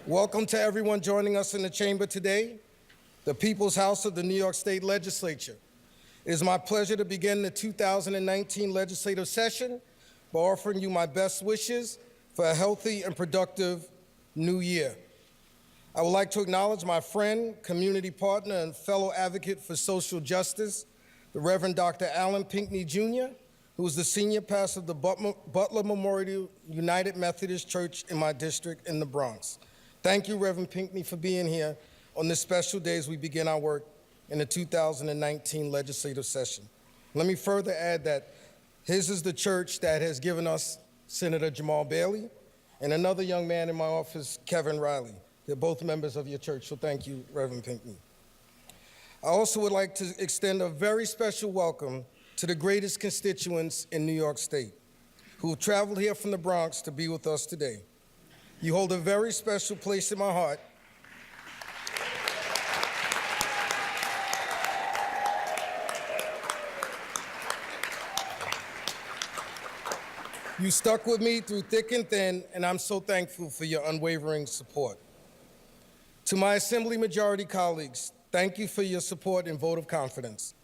Welcome to everyone joining us in the chamber today, the People's House of the New York State Legislature. It is my pleasure to begin the 2019 legislative session by offering you my best wishes for a healthy and productive new year. I would like to acknowledge my friend, community partner, and fellow advocate for social justice, the Reverend Dr. Alan Pinckney Jr., who is the senior pastor of the Butler Memorial United Methodist Church in my district in the Bronx. Thank you, Reverend Pinckney, for being here on this special day as we begin our work in the 2019 legislative session. Let me further add that his is the church that has given us Senator Jamal Bailey and another young man in my office, Kevin Riley. They're both members of your church, so thank you, Reverend Pinckney. I also would like to extend a very special welcome to the greatest constituents in New York State who have traveled here from the Bronx to be with us today. You hold a very special place in my heart. You stuck with me through thick and thin, and I'm so thankful for your unwavering support. To my Assembly majority colleagues, thank you for your support and vote of confidence.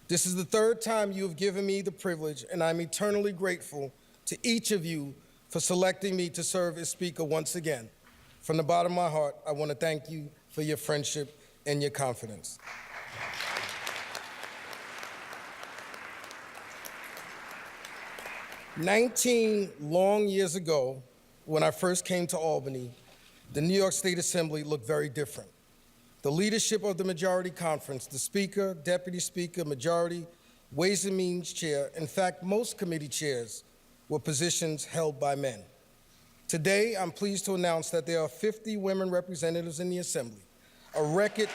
This is the third time you have given me the privilege, and I'm eternally grateful to each of you for selecting me to serve as Speaker once again. From the bottom of my heart, I want to thank you for your friendship and your confidence. "19 long years ago, when I first came to Albany, the New York State Assembly looked very different. The leadership of the Majority Conference, the Speaker, Deputy Speaker, Majority, Ways and Means Chair, in fact, most committee chairs were positions held by men. Today, I'm pleased to announce that there are 50 women representatives in the Assembly, a record.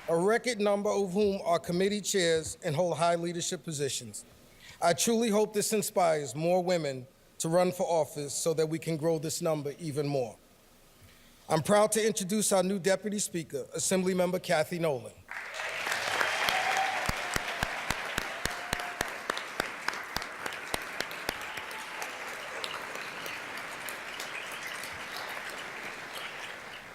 A record number of whom are committee chairs and hold high leadership positions. I truly hope this inspires more women to run for office so that we can grow this number even more. I'm proud to introduce our new Deputy Speaker, Assemblymember Kathy Nolan.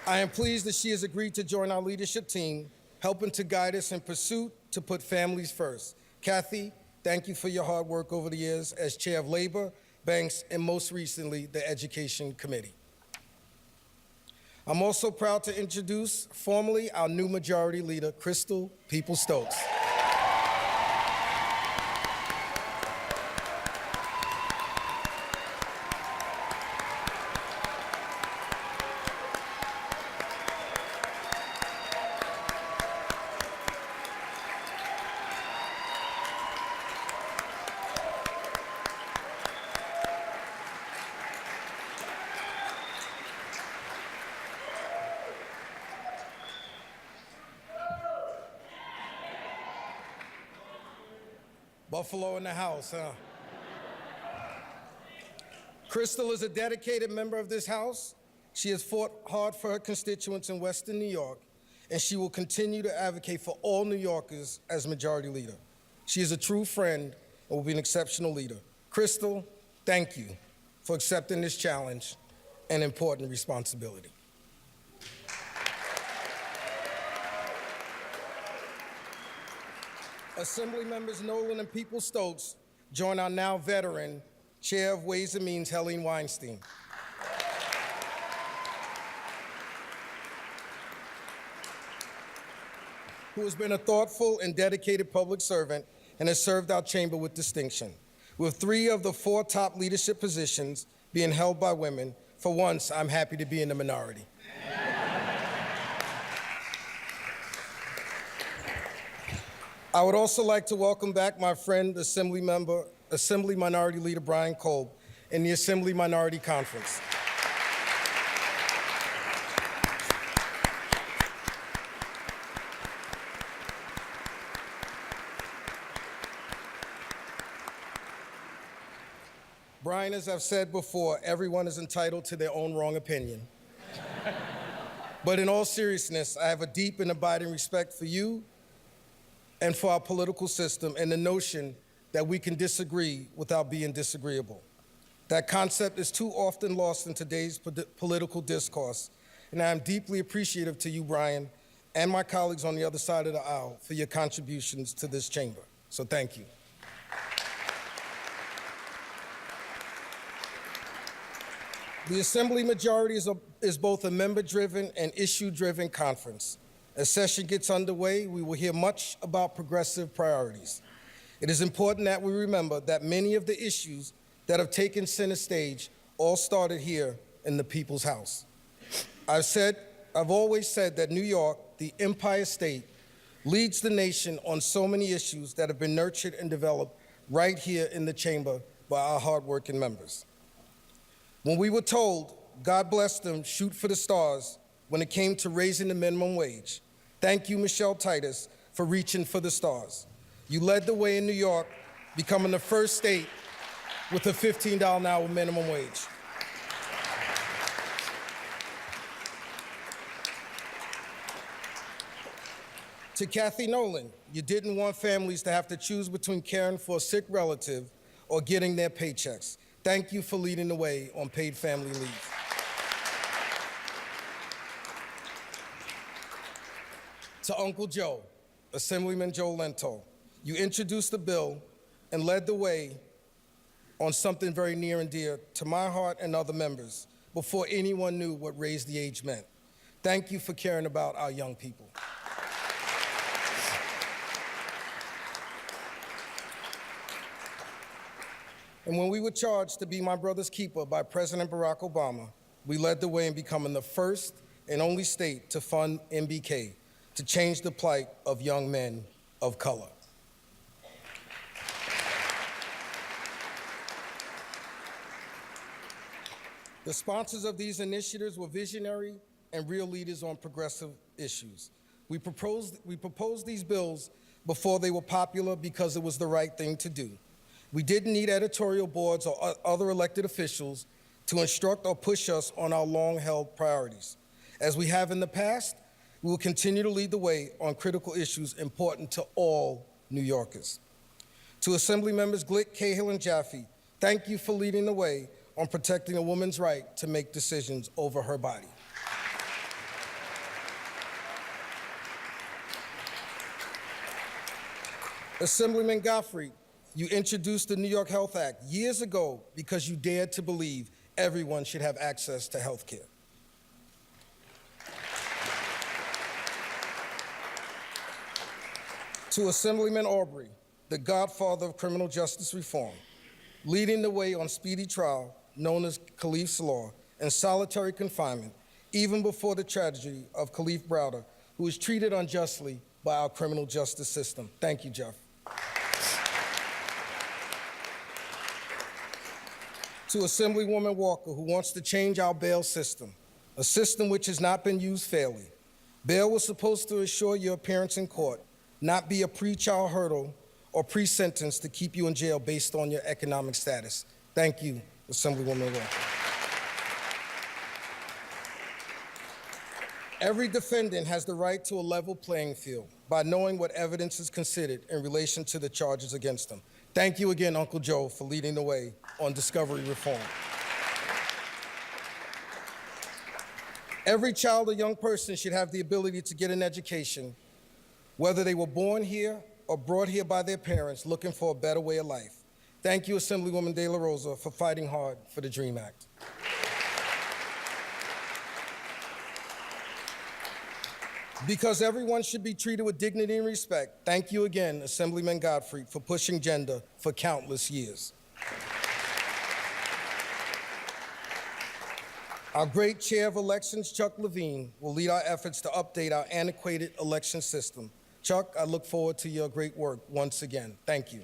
I am pleased that she has agreed to join our leadership team, helping to guide us in pursuit to put families first. Kathy, thank you for your hard work over the years as Chair of Labor, Banks, and most recently, the Education Committee. I'm also proud to introduce formally our new Majority Leader, Crystal Peoples-Stokes. Buffalo in the house, huh? Crystal is a dedicated member of this House. She has fought hard for her constituents in Western New York, and she will continue to advocate for all New Yorkers as Majority Leader. She is a true friend and will be an exceptional leader. Crystal, thank you for accepting this challenge and important responsibility. Assembly members Nolan and Peoples-Stokes join our now veteran Chair of Ways and Means, Helene Weinstein. Who has been a thoughtful and dedicated public servant and has served our chamber with distinction. With 3 of the 4 top leadership positions being held by women, for once, I'm happy to be in the minority. I would also like to welcome back my friend, Assembly Minority Leader Brian Kolb in the Assembly Minority Conference. Brian, as I've said before, everyone is entitled to their own wrong opinion. But in all seriousness, I have a deep and abiding respect for you and for our political system and the notion that we can disagree without being disagreeable. That concept is too often lost in today's political discourse, and I am deeply appreciative to you, Brian, and my colleagues on the other side of the aisle for your contributions to this chamber. So thank you. The Assembly majority is both a member-driven and issue-driven conference. As session gets underway, we will hear much about progressive priorities. It is important that we remember that many of the issues that have taken center stage all started here in the People's House. I've always said that New York, the Empire State, leads the nation on so many issues that have been nurtured and developed right here in the chamber by our hardworking members. When we were told, God bless them, shoot for the stars, when it came to raising the minimum wage, thank you, Michelle Titus, for reaching for the stars. You led the way in New York, becoming the first state with a $15 an hour minimum wage. To Kathy Nolan, you didn't want families to have to choose between caring for a sick relative or getting their paychecks. Thank you for leading the way on paid family leave. To Uncle Joe, Assemblyman Joe Lento, you introduced the bill and led the way on something very near and dear to my heart and other members before anyone knew what raise the age meant. Thank you for caring about our young people. And when we were charged to be my brother's keeper by President Barack Obama, we led the way in becoming the first and only state to fund MBK to change the plight of young men of color. The sponsors of these initiatives were visionary and real leaders on progressive issues. We proposed these bills before they were popular because it was the right thing to do. We didn't need editorial boards or other elected officials to instruct or push us on our long-held priorities. As we have in the past, we will continue to lead the way on critical issues important to all New Yorkers. To Assembly members Glick, Cahill, and Jaffe, thank you for leading the way on protecting a woman's right to make decisions over her body. Assemblyman Gottfried, you introduced the New York Health Act years ago because you dared to believe everyone should have access to health care. To Assemblyman Aubrey, the godfather of criminal justice reform, leading the way on speedy trial, known as Khalif's Law, and solitary confinement, even before the tragedy of Khalif Browder, who was treated unjustly by our criminal justice system. Thank you, Jeff. To Assemblywoman Walker, who wants to change our bail system, a system which has not been used fairly. Bail was supposed to assure your appearance in court, not be a pre-trial hurdle or pre-sentence to keep you in jail based on your economic status. Thank you, Assemblywoman Walker. Every defendant has the right to a level playing field by knowing what evidence is considered in relation to the charges against them. Thank you again, Uncle Joe, for leading the way on discovery reform. Every child or young person should have the ability to get an education, whether they were born here or brought here by their parents looking for a better way of life. Thank you, Assemblywoman De La Rosa, for fighting hard for the DREAM Act. Because everyone should be treated with dignity and respect, thank you again, Assemblyman Gottfried, for pushing gender for countless years. Our great chair of elections, Chuck Levine, will lead our efforts to update our antiquated election system. Chuck, I look forward to your great work once again. Thank you.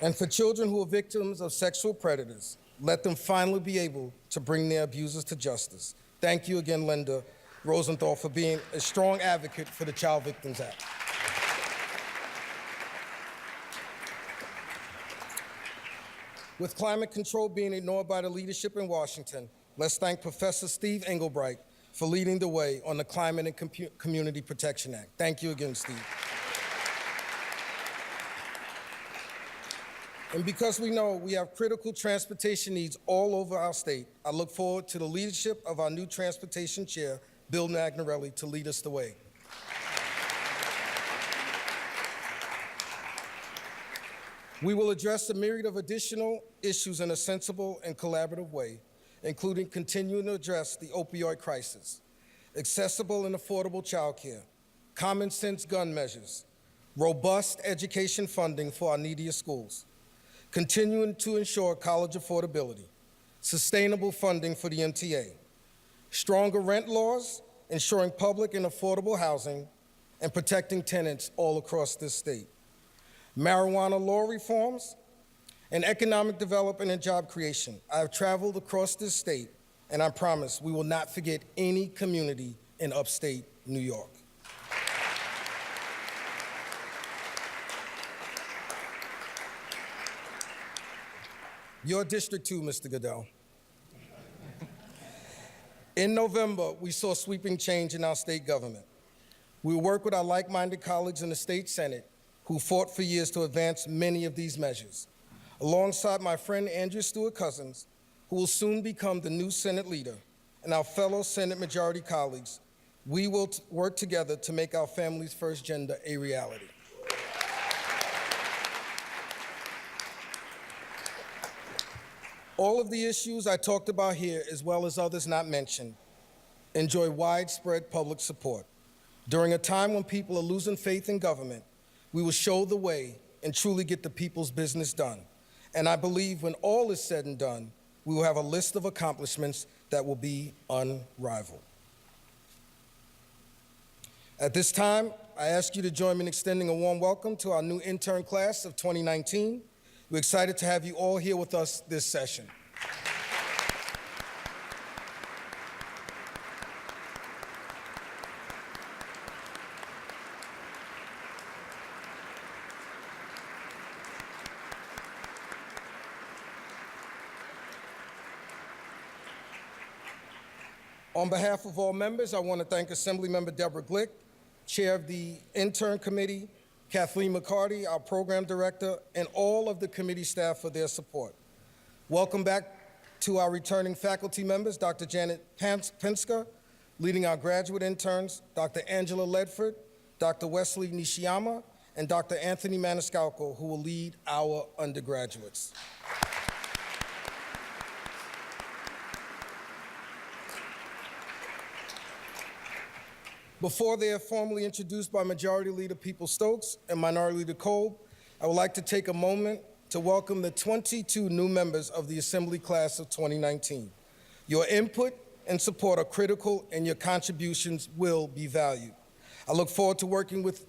And for children who are victims of sexual predators, let them finally be able to bring their abusers to justice. Thank you again, Linda Rosenthal, for being a strong advocate for the Child Victims Act. With climate control being ignored by the leadership in Washington, let's thank Professor Steve Engelbright for leading the way on the Climate and Community Protection Act. Thank you again, Steve. And because we know we have critical transportation needs all over our state, I look forward to the leadership of our new Transportation Chair, Bill Magnarelli, to lead us the way. We will address a myriad of additional issues in a sensible and collaborative way, including continuing to address the opioid crisis, accessible and affordable childcare, common sense gun measures, robust education funding for our neediest schools, continuing to ensure college affordability, sustainable funding for the MTA, stronger rent laws, ensuring public and affordable housing, and protecting tenants all across this state, marijuana law reforms, and economic development and job creation. I have traveled across this state, and I promise we will not forget any community in upstate New York. Your district too, Mr. Goodell. In November, we saw sweeping change in our state government. We will work with our like-minded colleagues in the state Senate who fought for years to advance many of these measures. Alongside my friend Andrew Stewart-Cousins, who will soon become the new Senate leader, and our fellow Senate majority colleagues, we will work together to make our Families First agenda a reality. All of the issues I talked about here, as well as others not mentioned, enjoy widespread public support. During a time when people are losing faith in government, we will show the way and truly get the people's business done. And I believe when all is said and done, we will have a list of accomplishments that will be unrivaled. At this time, I ask you to join me in extending a warm welcome to our new intern class of 2019. We're excited to have you all here with us this session. On behalf of all members, I want to thank Assemblymember Deborah Glick, Chair of the Intern Committee, Kathleen McCarty, our Program Director, and all of the committee staff for their support. Welcome back to our returning faculty members, Dr. Janet Penska, leading our graduate interns, Dr. Angela Ledford, Dr. Wesley Nishiyama, and Dr. Anthony Maniscalco, who will lead our undergraduates. Before they are formally introduced by Majority Leader Peoples-Stokes and Minority Leader Kolb, I would like to take a moment to welcome the 22 new members of the Assembly Class of 2019. Your input and support are critical, and your contributions will be valued. I look forward to working with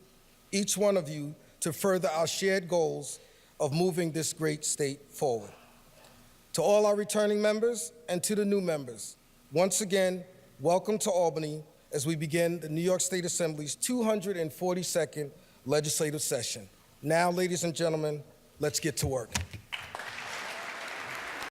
each one of you to further our shared goals of moving this great state forward. To all our returning members and to the new members, once again, welcome to Albany, as we begin the New York State Assembly's 242nd legislative session. Now, ladies and gentlemen, let's get to work.